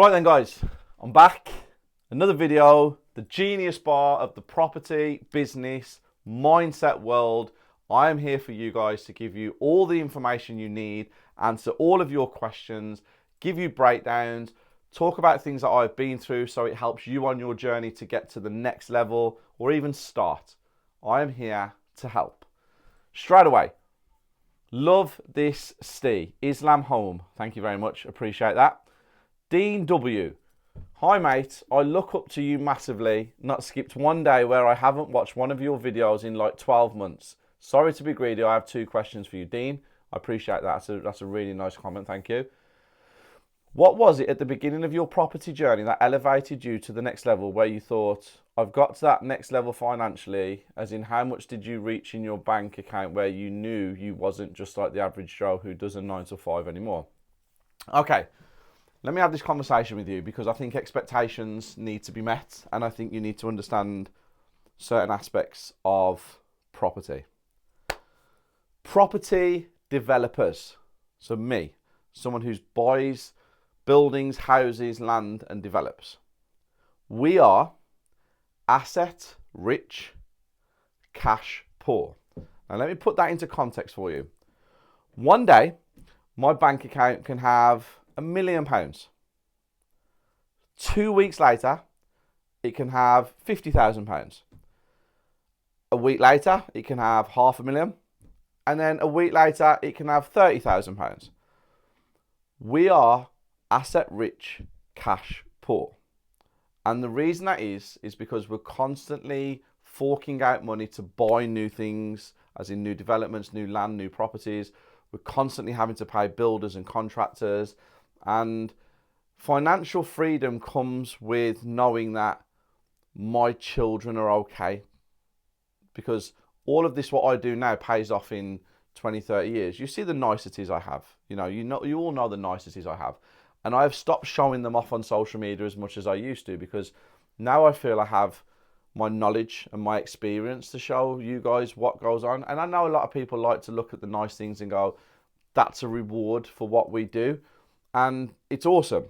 Right then guys, I'm back. Another video, the genius bar of the property, business, mindset world. I am here for you guys to give you all the information you need, answer all of your questions, give you breakdowns, talk about things that I've been through so it helps you on your journey to get to the next level or even start. I am here to help. Straight away, love this Islam home. Thank you very much, appreciate that. Dean W. Hi mate, I look up to you massively. Not skipped one day where I haven't watched one of your videos in like 12 months. Sorry to be greedy, I have two questions for you. Dean, I appreciate that. That's a really nice comment, thank you. What was it at the beginning of your property journey that elevated you to the next level where you thought, I've got to that next level financially, as in how much did you reach in your bank account where you knew you wasn't just like the average Joe who does a 9 to 5 anymore? Okay. Let me have this conversation with you because I think expectations need to be met and I think you need to understand certain aspects of property. Property developers, so me, someone who buys buildings, houses, land and develops. We are asset rich, cash poor. Now let me put that into context for you. One day, my bank account can have £1 million. 2 weeks later, it can have £50,000. A week later, it can have £500,000. And then a week later, it can have £30,000. We are asset rich, cash poor. And the reason that is because we're constantly forking out money to buy new things, as in new developments, new land, new properties. We're constantly having to pay builders and contractors. And financial freedom comes with knowing that my children are okay. Because all of this, what I do now, pays off in 20, 30 years. You see the niceties I have. You all know the niceties I have. And I've stopped showing them off on social media as much as I used to because now I feel I have my knowledge and my experience to show you guys what goes on. And I know a lot of people like to look at the nice things and go, that's a reward for what we do. And it's awesome.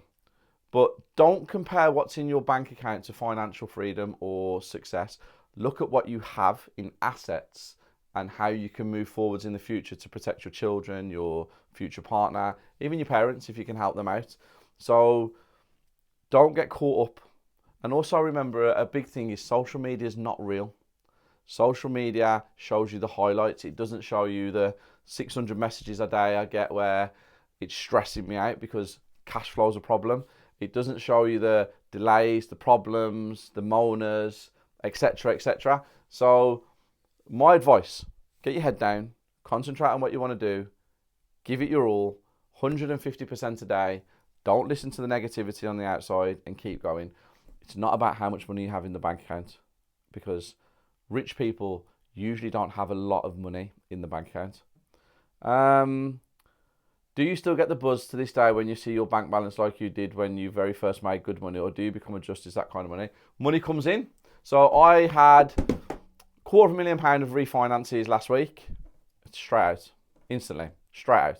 But don't compare what's in your bank account to financial freedom or success. Look at what you have in assets and how you can move forwards in the future to protect your children, your future partner, even your parents if you can help them out. So don't get caught up. And also remember, a big thing is social media is not real. Social media shows you the highlights. It doesn't show you the 600 messages a day I get where it's stressing me out because cash flow is a problem. It doesn't show you the delays, the problems, the moaners, etc., etc. So my advice, get your head down, concentrate on what you want to do, give it your all, 150% a day. Don't listen to the negativity on the outside and keep going. It's not about how much money you have in the bank account because rich people usually don't have a lot of money in the bank account. Do you still get the buzz to this day when you see your bank balance like you did when you very first made good money, or do you become adjusted to that kind of money? Money comes in. So I had £250,000 of refinances last week. It's straight out, instantly, straight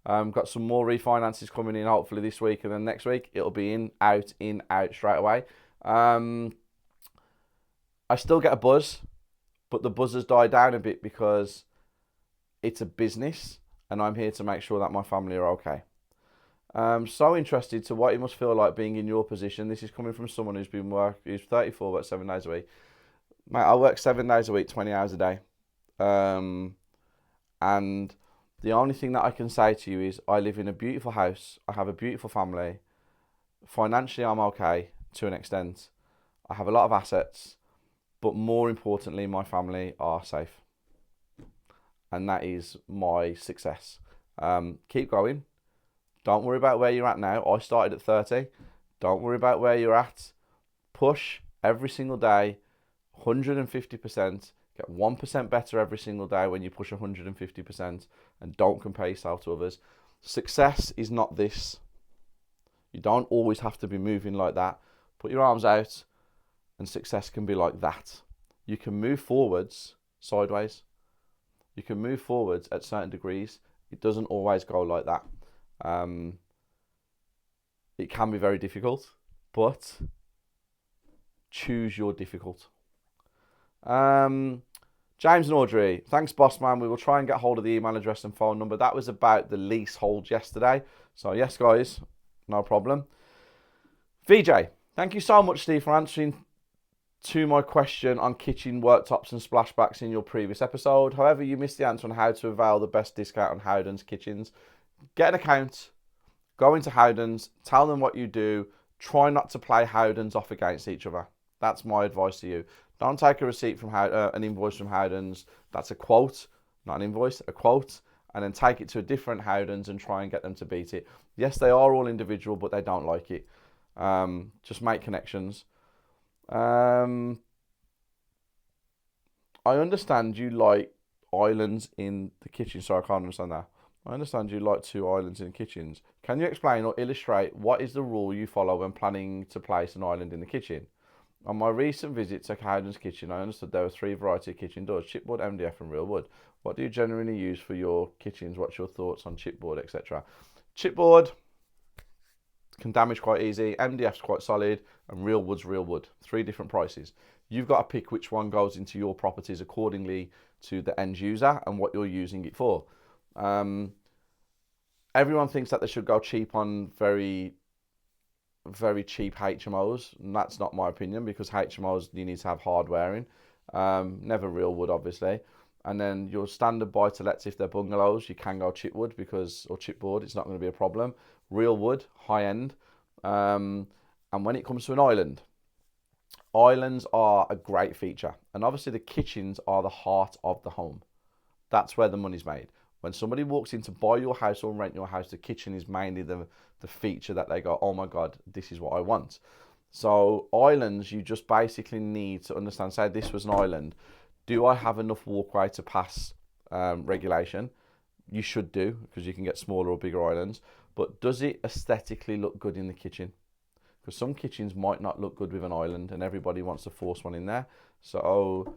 out. Got some more refinances coming in hopefully this week, and then next week it'll be in, out, straight away. I still get a buzz, but the buzz has died down a bit because it's a business and I'm here to make sure that my family are okay. So interested to what it must feel like being in your position. This is coming from someone who's 34, works 7 days a week. Mate, I work 7 days a week, 20 hours a day. And the only thing that I can say to you is I live in a beautiful house. I have a beautiful family. Financially, I'm okay to an extent. I have a lot of assets, but more importantly, my family are safe. And that is my success. Keep going. Don't worry about where you're at now. I started at 30. Don't worry about where you're at. Push every single day, 150%. Get 1% better every single day when you push 150%. And don't compare yourself to others. Success is not this. You don't always have to be moving like that. Put your arms out and success can be like that. You can move forwards sideways. You can move forwards at certain degrees. It doesn't always go like that. It can be very difficult, but choose your difficult. James and Audrey, thanks, boss man. We will try and get hold of the email address and phone number. That was about the leasehold yesterday. So, yes, guys, no problem. VJ, thank you so much, Steve, for answering to my question on kitchen worktops and splashbacks in your previous episode. However, you missed the answer on how to avail the best discount on Howden's kitchens. Get an account, go into Howden's, tell them what you do. Try not to play Howden's off against each other. That's my advice to you. Don't take a receipt from an invoice from Howden's. That's a quote, not an invoice, a quote, and then take it to a different Howden's and try and get them to beat it. Yes, they are all individual, but they don't like it. Just make connections. I understand you like islands in the kitchen. Sorry, I can't understand that. I understand you like 2 islands in kitchens. Can you explain or illustrate what is the rule you follow when planning to place an island in the kitchen? On my recent visit to Howden's kitchen, I understood there were 3 varieties of kitchen doors: chipboard, MDF and real wood. What do you generally use for your kitchens? What's your thoughts on chipboard, etc.? Chipboard can damage quite easy, MDF's quite solid, and real wood's real wood. 3 different prices. You've got to pick which one goes into your properties accordingly to the end user and what you're using it for. Everyone thinks that they should go cheap on very cheap HMOs, and that's not my opinion, because HMOs you need to have hardware in, never real wood obviously. And then your standard buy-to-lets, if they're bungalows, you can go chipwood or chipboard, it's not going to be a problem. Real wood, high end. And when it comes to an island, islands are a great feature, and obviously the kitchens are the heart of the home. That's where the money's made. When somebody walks in to buy your house or rent your house, the kitchen is mainly the feature that they go, oh my God, this is what I want. So islands, you just basically need to understand, say this was an island, do I have enough walkway to pass regulation? You should do, because you can get smaller or bigger islands. But does it aesthetically look good in the kitchen? Because some kitchens might not look good with an island, and everybody wants to force one in there. So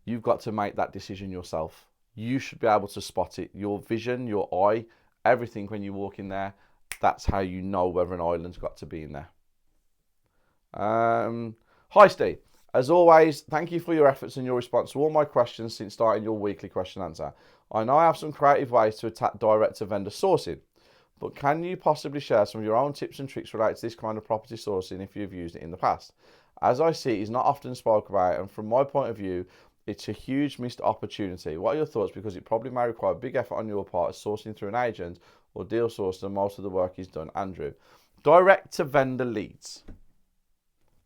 you've got to make that decision yourself. You should be able to spot it. Your vision, your eye, everything when you walk in there, that's how you know whether an island's got to be in there. Hi, Steve. As always, thank you for your efforts and your response to all my questions since starting your weekly question answer. I know I have some creative ways to attack direct to vendor sourcing, but can you possibly share some of your own tips and tricks related to this kind of property sourcing if you've used it in the past? As I see, it's not often spoke about, and from my point of view, it's a huge missed opportunity. What are your thoughts? Because it probably may require a big effort on your part as sourcing through an agent or deal source, and most of the work is done. Andrew, direct to vendor leads.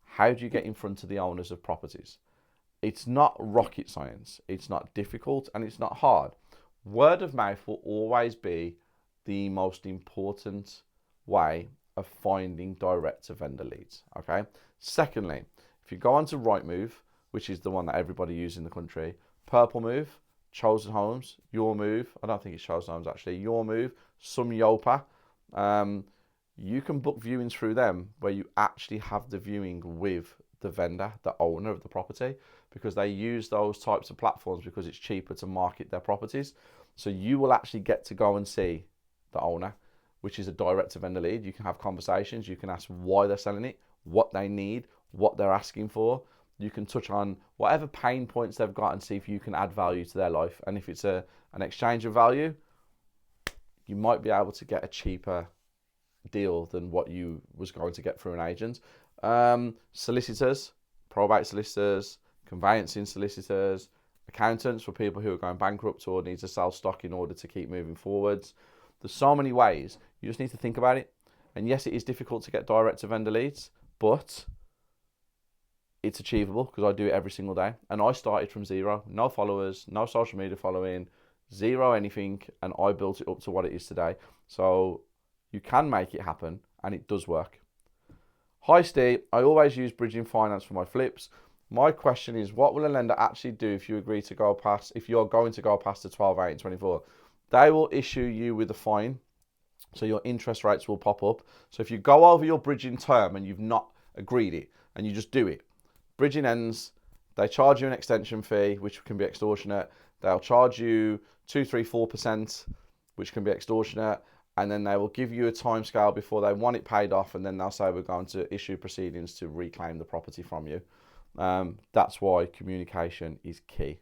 How do you get in front of the owners of properties? It's not rocket science. It's not difficult, and it's not hard. Word of mouth will always be the most important way of finding direct to vendor leads. Okay. Secondly, if you go onto Rightmove, which is the one that everybody uses in the country, Purple Move, Chosen Homes, Your Move, I don't think it's Chosen Homes actually, Your Move, some Yopa, you can book viewings through them where you actually have the viewing with the vendor, the owner of the property, because they use those types of platforms because it's cheaper to market their properties. So you will actually get to go and see the owner, which is a direct to vendor lead. You can have conversations, you can ask why they're selling it, what they need, what they're asking for. You can touch on whatever pain points they've got and see if you can add value to their life. And if it's an exchange of value, you might be able to get a cheaper deal than what you was going to get through an agent. Solicitors, probate solicitors, conveyancing solicitors, accountants for people who are going bankrupt or need to sell stock in order to keep moving forwards. There's so many ways. You just need to think about it. And yes, it is difficult to get direct to vendor leads, but it's achievable because I do it every single day. And I started from zero, no followers, no social media following, zero anything, and I built it up to what it is today. So you can make it happen, and it does work. Hi Steve, I always use bridging finance for my flips. My question is, what will a lender actually do if you agree to go past, if you're going to go past the 12, 8, and 24? They will issue you with a fine, so your interest rates will pop up. So if you go over your bridging term and you've not agreed it, and you just do it, bridging ends, they charge you an extension fee, which can be extortionate. They'll charge you 2, 3, 4%, which can be extortionate. and then they will give you a timescale before they want it paid off, and then they'll say we're going to issue proceedings to reclaim the property from you. That's why communication is key.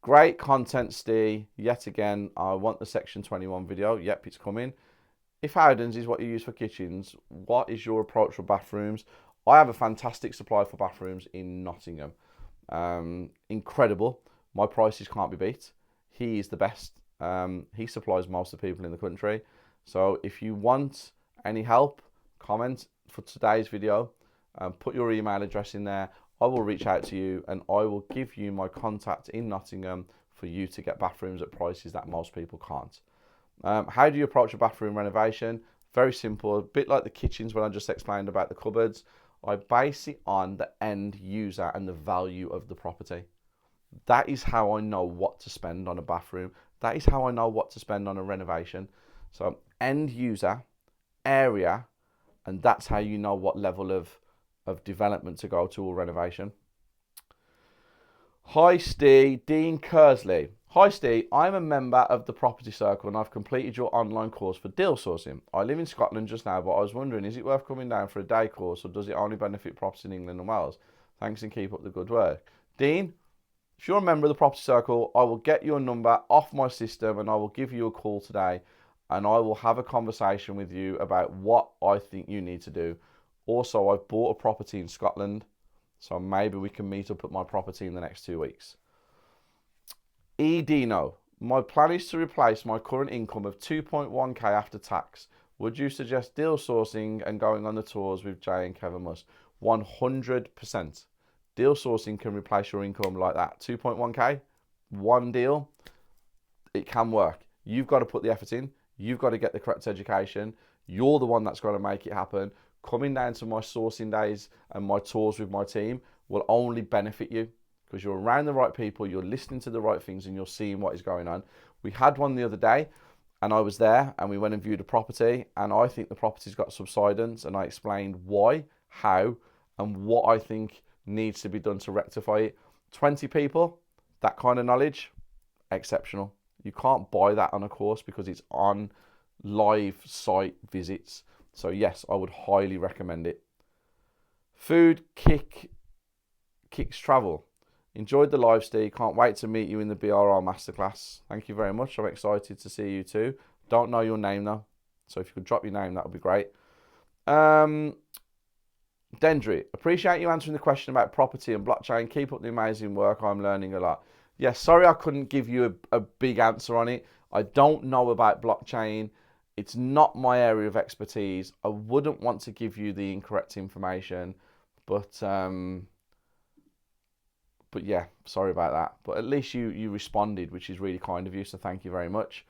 Great content, Steve. Yet again, I want the Section 21 video. Yep, it's coming. If Howdens is what you use for kitchens, what is your approach for bathrooms? I have a fantastic supply for bathrooms in Nottingham. Incredible. My prices can't be beat. He is the best. He supplies most of the people in the country. So if you want any help, comment for today's video. Put your email address in there. I will reach out to you and I will give you my contact in Nottingham for you to get bathrooms at prices that most people can't. How do you approach a bathroom renovation? Very simple, a bit like the kitchens when I just explained about the cupboards. I base it on the end user and the value of the property. That is how I know what to spend on a bathroom. That is how I know what to spend on a renovation. So end user, area, and that's how you know what level of development to go to or renovation. Hi Steve, Dean Kersley. Hi Steve, I'm a member of the Property Circle and I've completed your online course for deal sourcing. I live in Scotland just now, but I was wondering, is it worth coming down for a day course or does it only benefit property in England and Wales? Thanks and keep up the good work. Dean, if you're a member of the Property Circle, I will get your number off my system and I will give you a call today and I will have a conversation with you about what I think you need to do. Also, I've bought a property in Scotland, so maybe we can meet up at my property in the next 2 weeks. Dino, my plan is to replace my current income of 2.1k after tax. Would you suggest deal sourcing and going on the tours with Jay and Kevin Musk? 100%. Deal sourcing can replace your income like that. 2.1k, one deal, it can work. You've got to put the effort in. You've got to get the correct education. You're the one that's going to make it happen. Coming down to my sourcing days and my tours with my team will only benefit you because you're around the right people, you're listening to the right things and you're seeing what is going on. We had one the other day and I was there and we went and viewed a property and I think the property's got subsidence and I explained why, how and what I think needs to be done to rectify it. 20 people, that kind of knowledge, exceptional. You can't buy that on a course because it's on live site visits. So yes, I would highly recommend it. Food Kicks Travel. Enjoyed the live, Steve. Can't wait to meet you in the BRR Masterclass. Thank you very much. I'm excited to see you too. Don't know your name though. So if you could drop your name, that would be great. Dendry, appreciate you answering the question about property and blockchain. Keep up the amazing work. I'm learning a lot. Yes, sorry I couldn't give you a big answer on it. I don't know about blockchain. It's not my area of expertise. I wouldn't want to give you the incorrect information, but yeah, sorry about that. But at least you responded, which is really kind of you, so thank you very much.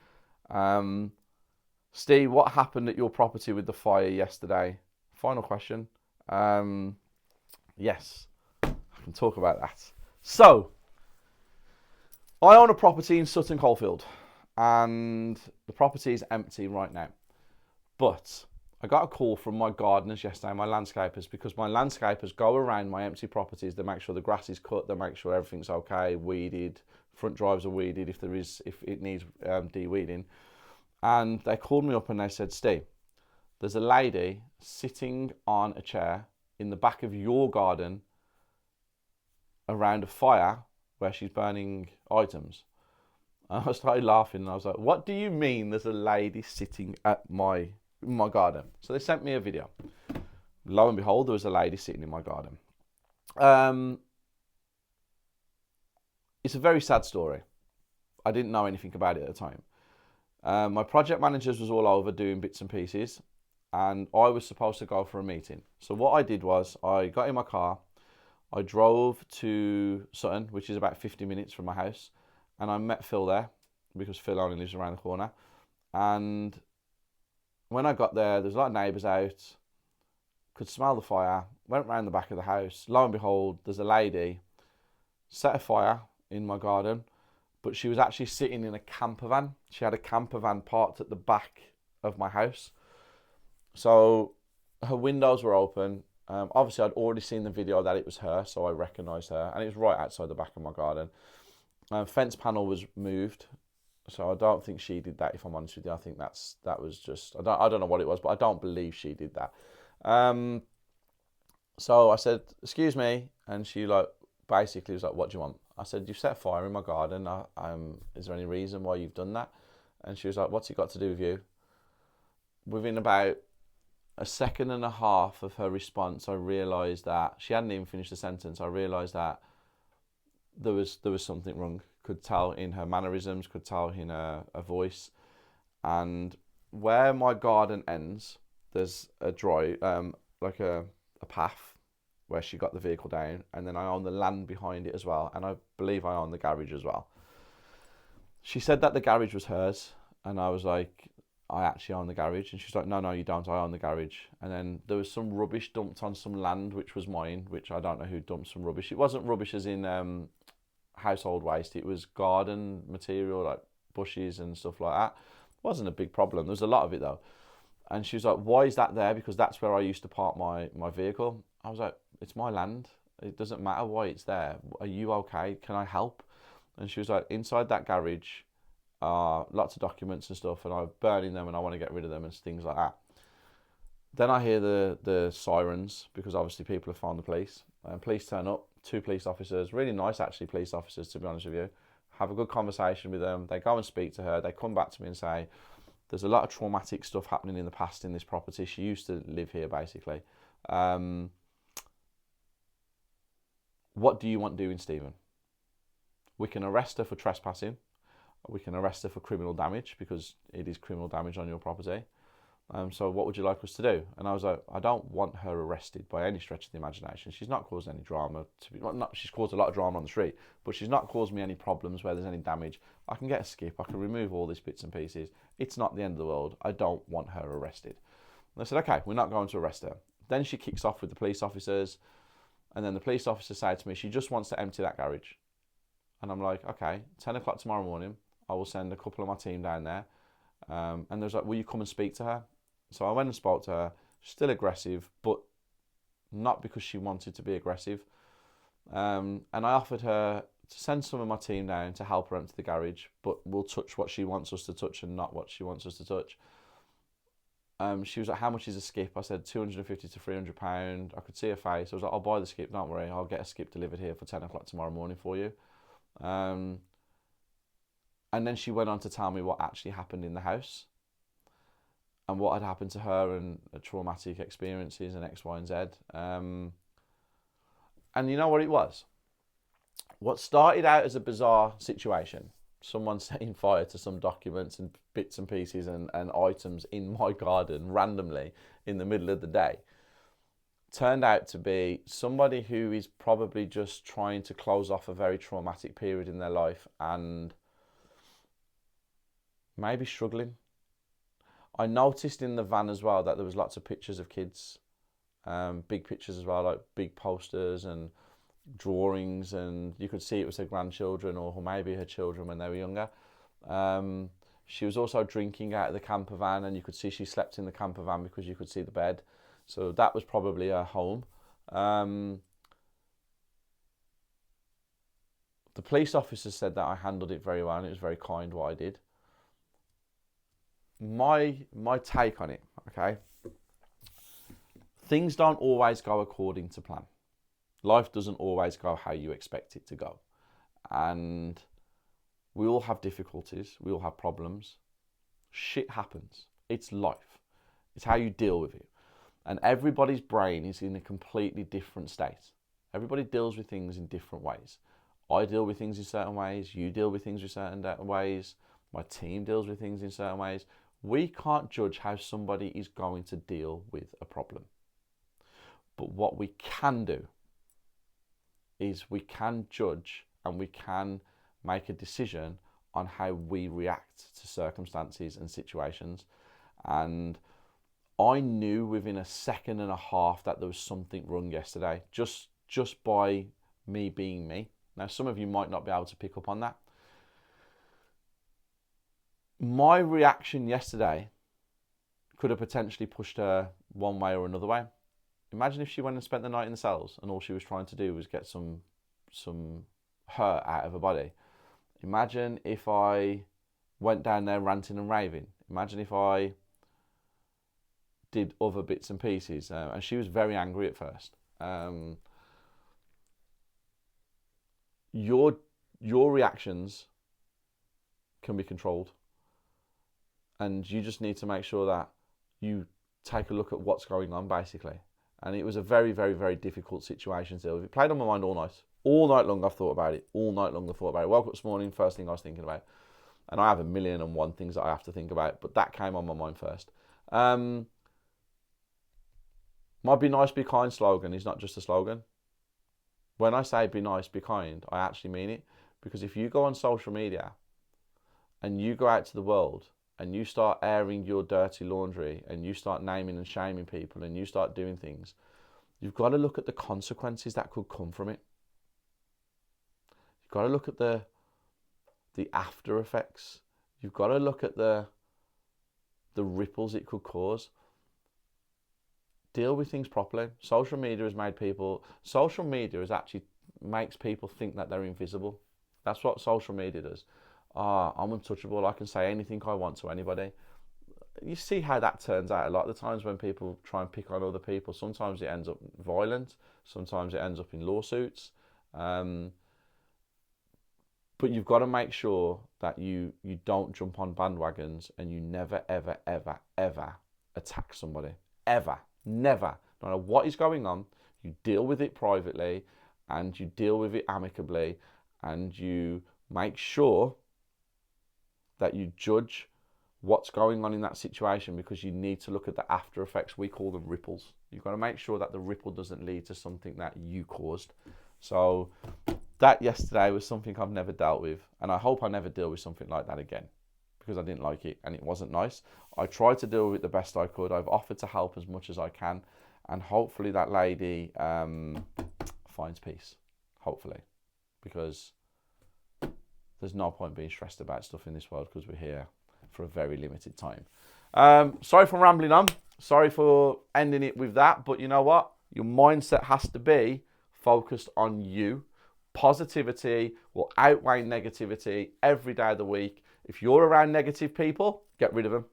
Steve, what happened at your property with the fire yesterday? Final question. Yes, I can talk about that. So, I own a property in Sutton Coldfield and the property is empty right now. But I got a call from my gardeners yesterday, my landscapers, because my landscapers go around my empty properties. They make sure the grass is cut, they make sure everything's okay, weeded, front drives are weeded if it needs de-weeding. And they called me up and they said, Steve, there's a lady sitting on a chair in the back of your garden around a fire where she's burning items. And I started laughing and I was like, what do you mean there's a lady sitting at my garden? So they sent me a video. Lo and behold, there was a lady sitting in my garden. It's a very sad story. I didn't know anything about it at the time. My project managers was all over doing bits and pieces and I was supposed to go for a meeting. So what I did was I got in my car, I drove to Sutton, which is about 50 minutes from my house, and I met Phil there because Phil only lives around the corner. And when I got there, there's a lot of neighbours out, could smell the fire, went round the back of the house. Lo and behold, there's a lady, set a fire in my garden, but she was actually sitting in a camper van. She had a camper van parked at the back of my house. So her windows were open. Obviously, I'd already seen the video that it was her, so I recognised her. And it was right outside the back of my garden. Fence panel was moved. So I don't think she did that. If I'm honest with you, I think that was just I don't know what it was, but I don't believe she did that. Um, so I said, "Excuse me," and she like basically was like, "What do you want?" I said, "You've set fire in my garden. Is there any reason why you've done that?" And she was like, "What's it got to do with you?" Within about a second and a half of her response, I realised that she hadn't even finished the sentence. I realised that there was something wrong. Could tell in her mannerisms, could tell in her voice, and where my garden ends, there's a drive, like a path where she got the vehicle down, and then I own the land behind it as well, and I believe I own the garage as well. She said that the garage was hers, and I was like, I actually own the garage, and she's like, no, you don't. I own the garage. And then there was some rubbish dumped on some land which was mine, which I don't know who dumped some rubbish. It wasn't rubbish as in household waste. It was garden material like bushes and stuff like that. It wasn't a big problem. There was a lot of it though. And she was like, why is that there? Because that's where I used to park my vehicle. I was like, it's my land. It doesn't matter why it's there. Are you okay? Can I help? And she was like, inside that garage are lots of documents and stuff, and I'm burning them and I want to get rid of them and things like that. Then I hear the sirens because obviously people have phoned the police. And police turn up, two police officers, really nice actually, police officers to be honest with you. Have a good conversation with them. They go and speak to her. They come back to me and say, there's a lot of traumatic stuff happening in the past in this property. She used to live here basically. What do you want doing, Stephen? We can arrest her for trespassing. We can arrest her for criminal damage because it is criminal damage on your property. So what would you like us to do? And I was like, I don't want her arrested by any stretch of the imagination. She's not caused any drama. She's caused a lot of drama on the street, but she's not caused me any problems where there's any damage. I can get a skip. I can remove all these bits and pieces. It's not the end of the world. I don't want her arrested. And I said, okay, we're not going to arrest her. Then she kicks off with the police officers. And then the police officer said to me, she just wants to empty that garage. And I'm like, okay, 10 o'clock tomorrow morning, I will send a couple of my team down there. And they was like, will you come and speak to her? So I went and spoke to her. Still aggressive, but not because she wanted to be aggressive. And I offered her to send some of my team down to help her empty the garage, but we'll touch what she wants us to touch and not what she wants us to touch. She was like, how much is a skip? I said 250 to £300. I could see her face. I was like, I'll buy the skip, don't worry. I'll get a skip delivered here for 10 o'clock tomorrow morning for you. And then she went on to tell me what actually happened in the house and what had happened to her and traumatic experiences and X, Y, and Z. And you know what it was? What started out as a bizarre situation, someone setting fire to some documents and bits and pieces and items in my garden randomly in the middle of the day, turned out to be somebody who is probably just trying to close off a very traumatic period in their life and maybe struggling. I noticed in the van as well that there was lots of pictures of kids, big pictures as well, like big posters and drawings, and you could see it was her grandchildren or maybe her children when they were younger. She was also drinking out of the camper van, and you could see she slept in the camper van because you could see the bed. So that was probably her home. The police officer said that I handled it very well and it was very kind what I did. My take on it, okay? Things don't always go according to plan. Life doesn't always go how you expect it to go. And we all have difficulties. We all have problems. Shit happens. It's life. It's how you deal with it. And everybody's brain is in a completely different state. Everybody deals with things in different ways. I deal with things in certain ways. You deal with things in certain ways. My team deals with things in certain ways. We can't judge how somebody is going to deal with a problem. But what we can do is we can judge and we can make a decision on how we react to circumstances and situations. And I knew within a second and a half that there was something wrong yesterday, just by me being me. Now, some of you might not be able to pick up on that. My reaction yesterday could have potentially pushed her one way or another way. Imagine if she went and spent the night in the cells and all she was trying to do was get some hurt out of her body. Imagine if I went down there ranting and raving. Imagine if I did other bits and pieces. And she was very angry at first. Your reactions can be controlled, and you just need to make sure that you take a look at what's going on, basically. And it was a very, very, very difficult situation to deal with. It played on my mind all night. All night long I've thought about it. All night long I've thought about it. Woke up this morning, first thing I was thinking about. And I have 1,000,001 things that I have to think about, but that came on my mind first. My Be Nice, Be Kind slogan is not just a slogan. When I say be nice, be kind, I actually mean it. Because if you go on social media and you go out to the world and you start airing your dirty laundry and you start naming and shaming people and you start doing things, you've got to look at the consequences that could come from it. You've got to look at the after effects. You've got to look at the ripples it could cause. Deal with things properly. Social media has actually makes people think that they're invisible. That's what social media does. I'm untouchable. I can say anything I want to anybody. You see how that turns out a lot of the times when people try and pick on other people. Sometimes it ends up violent. Sometimes it ends up in lawsuits. But you've got to make sure that you don't jump on bandwagons and you never, ever, ever, ever attack somebody. Ever. Never. No matter what is going on, you deal with it privately and you deal with it amicably and you make sure that you judge what's going on in that situation, because you need to look at the after effects. We call them ripples. You've got to make sure that the ripple doesn't lead to something that you caused. So that yesterday was something I've never dealt with, and I hope I never deal with something like that again, because I didn't like it and it wasn't nice. I tried to deal with it the best I could. I've offered to help as much as I can, and hopefully that lady finds peace. Hopefully, because there's no point being stressed about stuff in this world, because we're here for a very limited time. Sorry for rambling on. Sorry for ending it with that. But you know what? Your mindset has to be focused on you. Positivity will outweigh negativity every day of the week. If you're around negative people, get rid of them.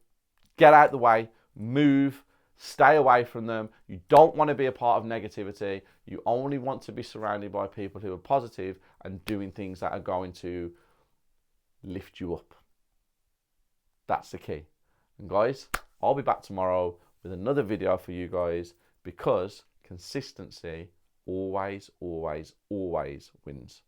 Get out the way. Move. Stay away from them. You don't want to be a part of negativity. You only want to be surrounded by people who are positive and doing things that are going to lift you up. That's the key. And guys, I'll be back tomorrow with another video for you guys, because consistency always, always, always wins.